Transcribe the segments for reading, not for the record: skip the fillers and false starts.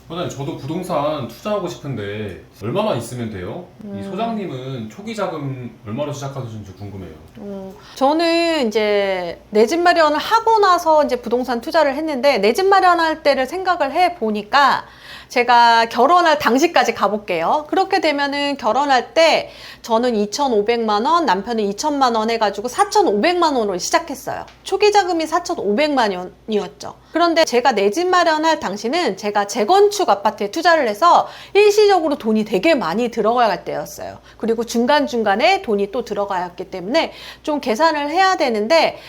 소장님, 저도 부동산 투자하고 싶은데 얼마만 있으면 돼요? 이 소장님은 초기 자금 얼마로 시작하셨는지 궁금해요. 저는 이제 내 집 마련을 하고 나서 이제 부동산 투자를 했는데, 내 집 마련할 때를 생각을 해 보니까 제가 결혼할 당시까지 가볼게요. 그렇게 되면은 결혼할 때 저는 2,500만 원, 남편은 2,000만 원 해가지고 4,500만 원으로 시작했어요. 초기 자금이 4,500만 원이었죠. 그런데 제가 내 집 마련할 당시는 제가 재건축 아파트에 투자를 해서 일시적으로 돈이 되게 많이 들어가야 할 때였어요. 그리고 중간중간에 돈이 또 들어가야 했기 때문에 좀 계산을 해야 되는데,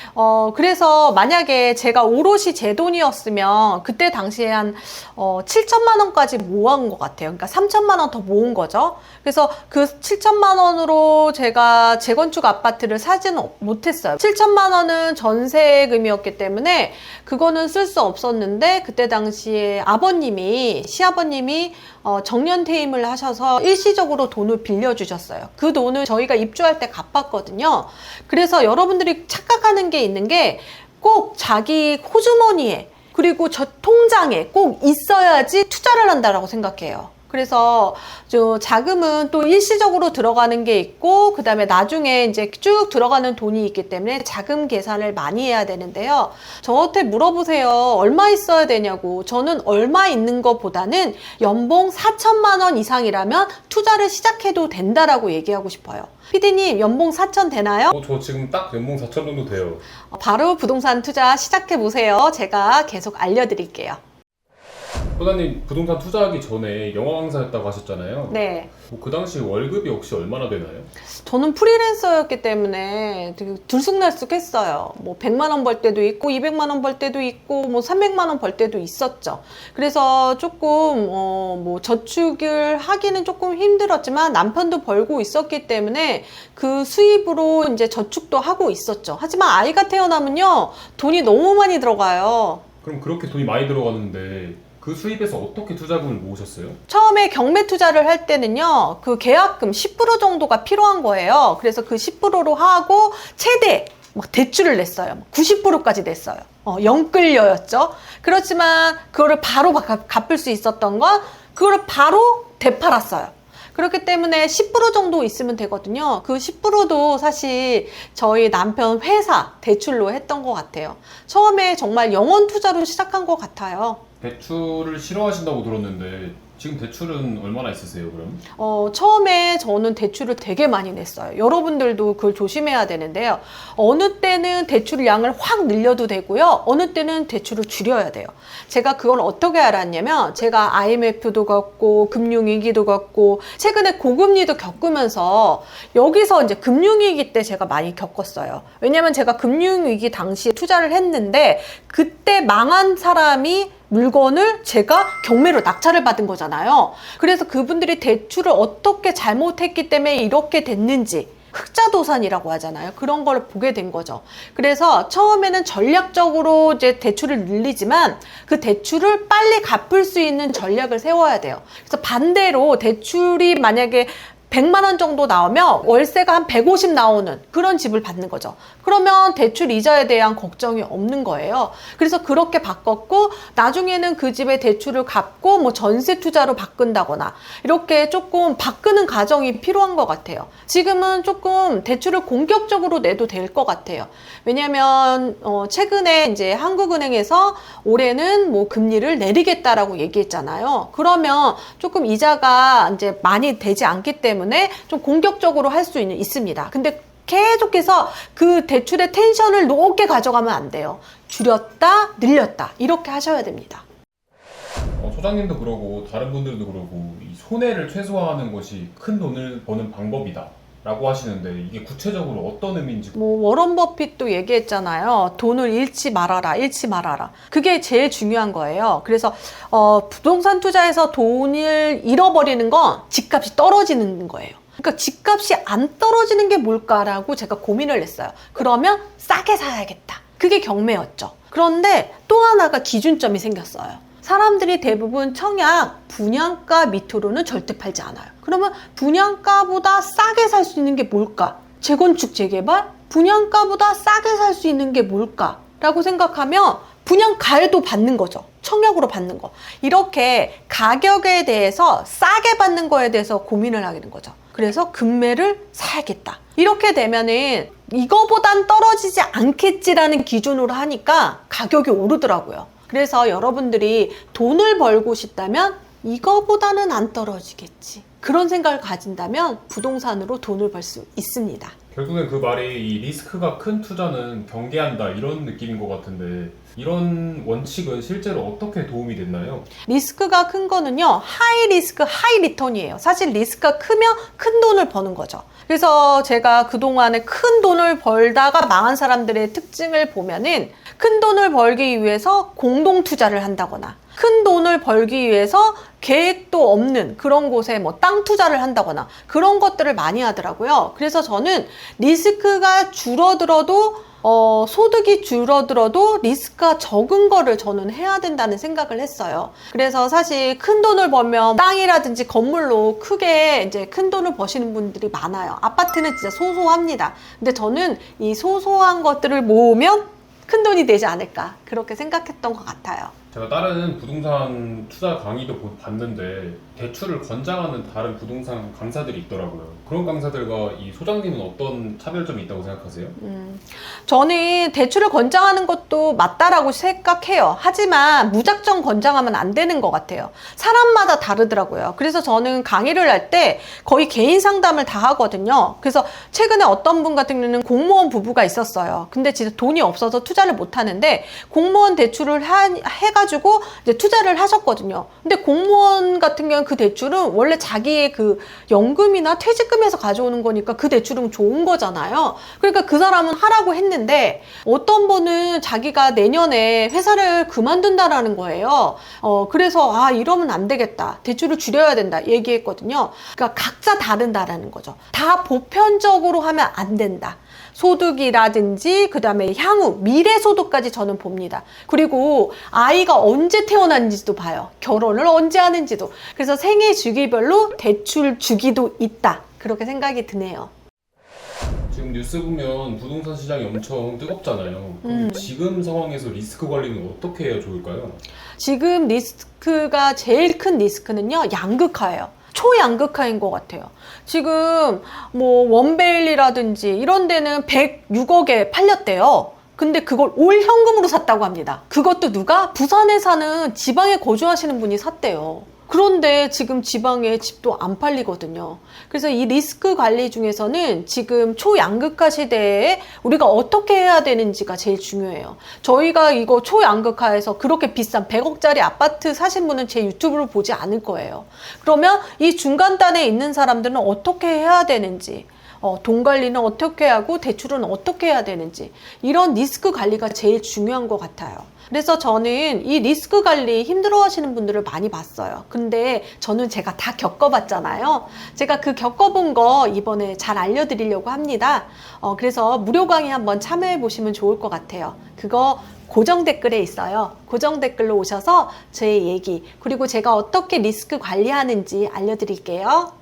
그래서 만약에 제가 오롯이 제 돈이었으면 그때 당시에 한 7천만 원까지 모은 것 같아요. 그러니까 3천만 원 더 모은 거죠. 그래서 그 7천만 원으로 제가 재건축 아파트를 사지는 못했어요. 7천만 원은 전세금이었기 때문에 그거는 쓸 수 없었는데, 그때 당시에 시아버님이 정년퇴임을 하셔서 일시적으로 돈을 빌려주셨어요. 그 돈을 저희가 입주할 때 갚았거든요. 그래서 여러분들이 착각하는 게 있는 게, 꼭 자기 호주머니에 그리고 저 통장에 꼭 있어야지 투자를 한다라고 생각해요. 그래서 저 자금은 또 일시적으로 들어가는 게 있고, 그 다음에 나중에 이제 쭉 들어가는 돈이 있기 때문에 자금 계산을 많이 해야 되는데요. 저한테 물어보세요. 얼마 있어야 되냐고. 저는 얼마 있는 것보다는 연봉 4천만 원 이상이라면 투자를 시작해도 된다라고 얘기하고 싶어요. 피디님, 연봉 4천 되나요? 저 지금 딱 연봉 4천 정도 돼요. 바로 부동산 투자 시작해 보세요. 제가 계속 알려드릴게요. 소장님, 부동산 투자하기 전에 영화 강사였다고 하셨잖아요. 네. 그 당시 월급이 혹시 얼마나 되나요? 저는 프리랜서였기 때문에 되게 들쑥날쑥했어요. 뭐 100만 원 벌 때도 있고 200만 원 벌 때도 있고 뭐 300만 원 벌 때도 있었죠. 그래서 조금 뭐 저축을 하기는 조금 힘들었지만 남편도 벌고 있었기 때문에 그 수입으로 이제 저축도 하고 있었죠. 하지만 아이가 태어나면요, 돈이 너무 많이 들어가요. 그럼 그렇게 돈이 많이 들어가는데 그 수입에서 어떻게 투자금을 모으셨어요? 처음에 경매 투자를 할 때는요, 그 계약금 10% 정도가 필요한 거예요. 그래서 그 10%로 하고 최대 막 대출을 냈어요. 90%까지 냈어요. 영끌려였죠. 그렇지만 그거를 바로 갚을 수 있었던 건 그거를 바로 되팔았어요. 그렇기 때문에 10% 정도 있으면 되거든요. 그 10%도 사실 저희 남편 회사 대출로 했던 것 같아요. 처음에 정말 영원 투자로 시작한 것 같아요. 대출을 싫어하신다고 들었는데 지금 대출은 얼마나 있으세요, 그럼? 처음에 저는 대출을 되게 많이 냈어요. 여러분들도 그걸 조심해야 되는데요. 어느 때는 대출 양을 확 늘려도 되고요. 어느 때는 대출을 줄여야 돼요. 제가 그걸 어떻게 알았냐면, 제가 IMF도 겪고 금융위기도 겪고 최근에 고금리도 겪으면서 여기서 이제 금융위기 때 제가 많이 겪었어요. 왜냐면 제가 금융위기 당시에 투자를 했는데 그때 망한 사람이 물건을 제가 경매로 낙찰을 받은 거잖아요. 그래서 그분들이 대출을 어떻게 잘못했기 때문에 이렇게 됐는지, 흑자도산이라고 하잖아요. 그런 걸 보게 된 거죠. 그래서 처음에는 전략적으로 이제 대출을 늘리지만 그 대출을 빨리 갚을 수 있는 전략을 세워야 돼요. 그래서 반대로 대출이 만약에 100만 원 정도 나오면 월세가 한 150 나오는 그런 집을 받는 거죠. 그러면 대출 이자에 대한 걱정이 없는 거예요. 그래서 그렇게 바꿨고, 나중에는 그 집의 대출을 갚고 뭐 전세 투자로 바꾼다거나 이렇게 조금 바꾸는 과정이 필요한 것 같아요. 지금은 조금 대출을 공격적으로 내도 될 것 같아요. 왜냐하면 최근에 이제 한국은행에서 올해는 뭐 금리를 내리겠다라고 얘기했잖아요. 그러면 조금 이자가 이제 많이 되지 않기 때문에 좀 공격적으로 할 수 있습니다. 근데 계속해서 그 대출의 텐션을 높게 가져가면 안 돼요. 줄였다, 늘렸다 이렇게 하셔야 됩니다. 소장님도 그러고 다른 분들도 그러고 이 손해를 최소화하는 것이 큰 돈을 버는 방법이다 라고 하시는데, 이게 구체적으로 어떤 의미인지. 뭐 워런 버핏도 얘기했잖아요. 돈을 잃지 말아라, 잃지 말아라. 그게 제일 중요한 거예요. 그래서 부동산 투자에서 돈을 잃어버리는 건 집값이 떨어지는 거예요. 그러니까 집값이 안 떨어지는 게 뭘까라고 제가 고민을 했어요. 그러면 싸게 사야겠다. 그게 경매였죠. 그런데 또 하나가 기준점이 생겼어요. 사람들이 대부분 청약 분양가 밑으로는 절대 팔지 않아요. 그러면 분양가보다 싸게 살 수 있는 게 뭘까? 재건축 재개발? 분양가보다 싸게 살 수 있는 게 뭘까? 라고 생각하면 분양가에도 받는 거죠. 청약으로 받는 거. 이렇게 가격에 대해서 싸게 받는 거에 대해서 고민을 하게 된 거죠. 그래서 금매를 사야겠다. 이렇게 되면은 이거보단 떨어지지 않겠지라는 기준으로 하니까 가격이 오르더라고요. 그래서 여러분들이 돈을 벌고 싶다면 이거보다는 안 떨어지겠지. 그런 생각을 가진다면 부동산으로 돈을 벌 수 있습니다. 결국엔 그 말이 이 리스크가 큰 투자는 경계한다 이런 느낌인 것 같은데 이런 원칙은 실제로 어떻게 도움이 됐나요? 리스크가 큰 거는요, 하이 리스크, 하이 리턴이에요. 사실 리스크가 크면 큰 돈을 버는 거죠. 그래서 제가 그동안에 큰 돈을 벌다가 망한 사람들의 특징을 보면은 큰 돈을 벌기 위해서 공동 투자를 한다거나 큰 돈을 벌기 위해서 계획도 없는 그런 곳에 뭐 땅 투자를 한다거나 그런 것들을 많이 하더라고요. 그래서 저는 리스크가 줄어들어도 소득이 줄어들어도 리스크가 적은 거를 저는 해야 된다는 생각을 했어요. 그래서 사실 큰 돈을 벌면 땅이라든지 건물로 크게 이제 큰 돈을 버시는 분들이 많아요. 아파트는 진짜 소소합니다. 근데 저는 이 소소한 것들을 모으면 큰 돈이 되지 않을까 그렇게 생각했던 것 같아요. 제가 다른 부동산 투자 강의도 봤는데 대출을 권장하는 다른 부동산 강사들이 있더라고요. 그런 강사들과 이 소장님은 어떤 차별점이 있다고 생각하세요? 저는 대출을 권장하는 것도 맞다라고 생각해요. 하지만 무작정 권장하면 안 되는 것 같아요. 사람마다 다르더라고요. 그래서 저는 강의를 할 때 거의 개인 상담을 다 하거든요. 그래서 최근에 어떤 분 같은 경우는 공무원 부부가 있었어요. 근데 진짜 돈이 없어서 투자를 못 하는데 공무원 대출을 해가지고 이제 투자를 하셨거든요. 근데 공무원 같은 경우는 그 대출은 원래 자기의 그 연금이나 퇴직금에서 가져오는 거니까 그 대출은 좋은 거잖아요. 그러니까 그 사람은 하라고 했는데 어떤 분은 자기가 내년에 회사를 그만둔다라는 거예요. 그래서 이러면 안 되겠다. 대출을 줄여야 된다. 얘기했거든요. 그러니까 각자 다른다라는 거죠. 다 보편적으로 하면 안 된다. 소득이라든지 그 다음에 향후 미래 소득까지 저는 봅니다. 그리고 아이가 언제 태어났는지도 봐요. 결혼을 언제 하는지도. 그래서 생애 주기별로 대출 주기도 있다. 그렇게 생각이 드네요. 지금 뉴스 보면 부동산 시장이 엄청 뜨겁잖아요. 그럼 지금 상황에서 리스크 관리는 어떻게 해야 좋을까요? 지금 리스크가 제일 큰 리스크는요, 양극화예요. 초양극화인 것 같아요. 지금 뭐 원베일리라든지 이런 데는 106억에 팔렸대요. 근데 그걸 올 현금으로 샀다고 합니다. 그것도 누가? 부산에 사는 지방에 거주하시는 분이 샀대요. 그런데 지금 지방에 집도 안 팔리거든요. 그래서 이 리스크 관리 중에서는 지금 초양극화 시대에 우리가 어떻게 해야 되는지가 제일 중요해요. 저희가 이거 초양극화에서 그렇게 비싼 100억짜리 아파트 사신 분은 제 유튜브를 보지 않을 거예요. 그러면 이 중간단에 있는 사람들은 어떻게 해야 되는지, 돈 관리는 어떻게 하고 대출은 어떻게 해야 되는지, 이런 리스크 관리가 제일 중요한 것 같아요. 그래서 저는 이 리스크 관리 힘들어 하시는 분들을 많이 봤어요. 근데 저는 제가 다 겪어봤잖아요. 제가 그 겪어본 거 이번에 잘 알려드리려고 합니다. 그래서 무료 강의 한번 참여해 보시면 좋을 것 같아요. 그거 고정 댓글에 있어요. 고정 댓글로 오셔서 제 얘기, 그리고 제가 어떻게 리스크 관리하는지 알려드릴게요.